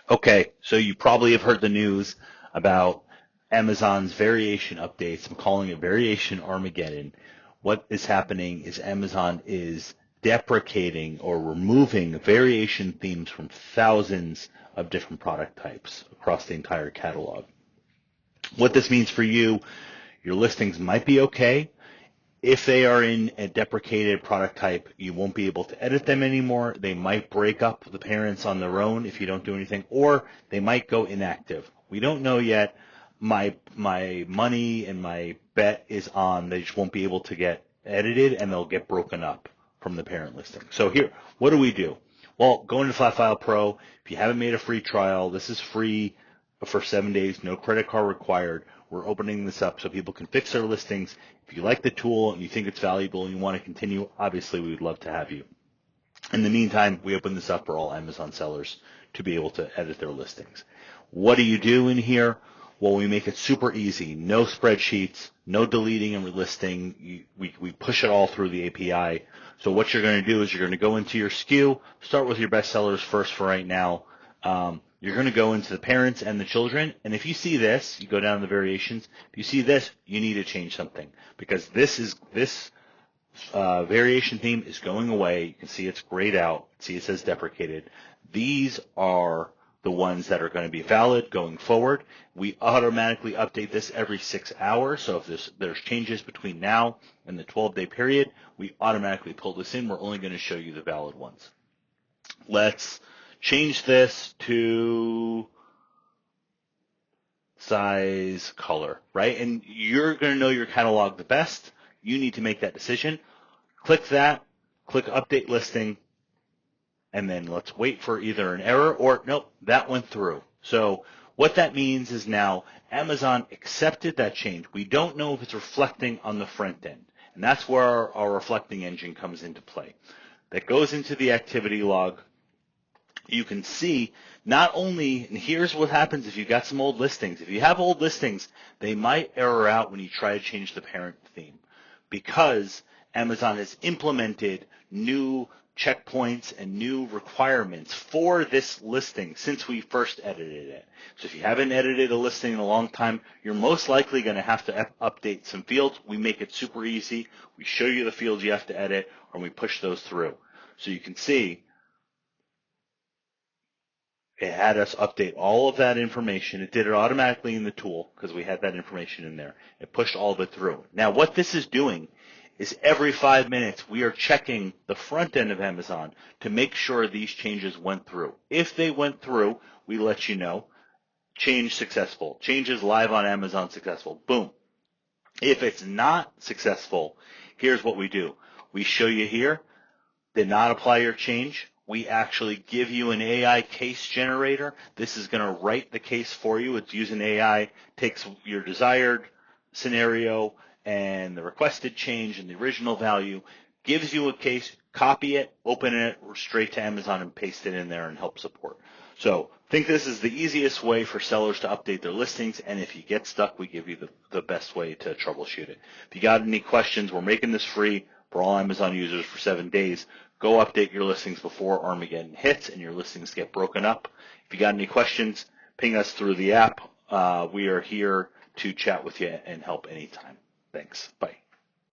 Okay, so you probably have heard the news about Amazon's variation updates. I'm calling it Variation Armageddon. What is happening is Amazon is deprecating or removing variation themes from thousands of different product types across the entire catalog. What this means for you, your listings might be okay. If they are in a deprecated product type, you won't be able to edit them anymore. They might break up the parents on their own if you don't do anything, or they might go inactive. We don't know yet. My money and my bet is on they just won't be able to get edited and they'll get broken up from the parent listing. So here, what do we do? Well, go into FlatFilePro. If you haven't made a free trial, this is free for 7 days, no credit card required. We're opening this up so people can fix their listings. If you like the tool and you think it's valuable and you want to continue, obviously we would love to have you. In the meantime, we open this up for all Amazon sellers to be able to edit their listings. What do you do in here? Well, we make it super easy. No spreadsheets, no deleting and relisting. We push it all through the API. So what you're going to do is you're going to go into your SKU, start with your best sellers first for right now. You're going to go into the parents and the children, and if you see this, you go down to the variations. If you see this, you need to change something because this variation theme is going away. You can see it's grayed out. See it says deprecated. These are the ones that are going to be valid going forward. We automatically update this every 6 hours, so if there's changes between now and the 12-day period, we automatically pull this in. We're only going to show you the valid ones. Let's change this to size color, right? And you're going to know your catalog the best. You need to make that decision. Click that, click update listing, and then let's wait for either an error or nope, that went through. So what that means is now Amazon accepted that change. We don't know if it's reflecting on the front end, and that's where our reflecting engine comes into play. That goes into the activity log. You can see not only, and here's what happens if you've got some old listings. If you have old listings, they might error out when you try to change the parent theme because Amazon has implemented new checkpoints and new requirements for this listing since we first edited it. So if you haven't edited a listing in a long time, you're most likely going to have to update some fields. We make it super easy. We show you the fields you have to edit, and we push those through. So you can see it had us update all of that information. It did it automatically in the tool because we had that information in there. It pushed all of it through. Now what this is doing is every 5 minutes we are checking the front end of Amazon to make sure these changes went through. If they went through, we let you know. Change successful. Changes live on Amazon successful. Boom. If it's not successful, here's what we do. We show you here, did not apply your change. We actually give you an AI case generator. This is going to write the case for you. It's using AI, takes your desired scenario and the requested change and the original value, gives you a case, copy it, open it straight to Amazon and paste it in there and help support. So I think this is the easiest way for sellers to update their listings, and if you get stuck, we give you the best way to troubleshoot it. If you got any questions, we're making this free for all Amazon users for 7 days. Go update your listings before Armageddon hits and your listings get broken up. If you got any questions, ping us through the app. We are here to chat with you and help anytime. Thanks. Bye.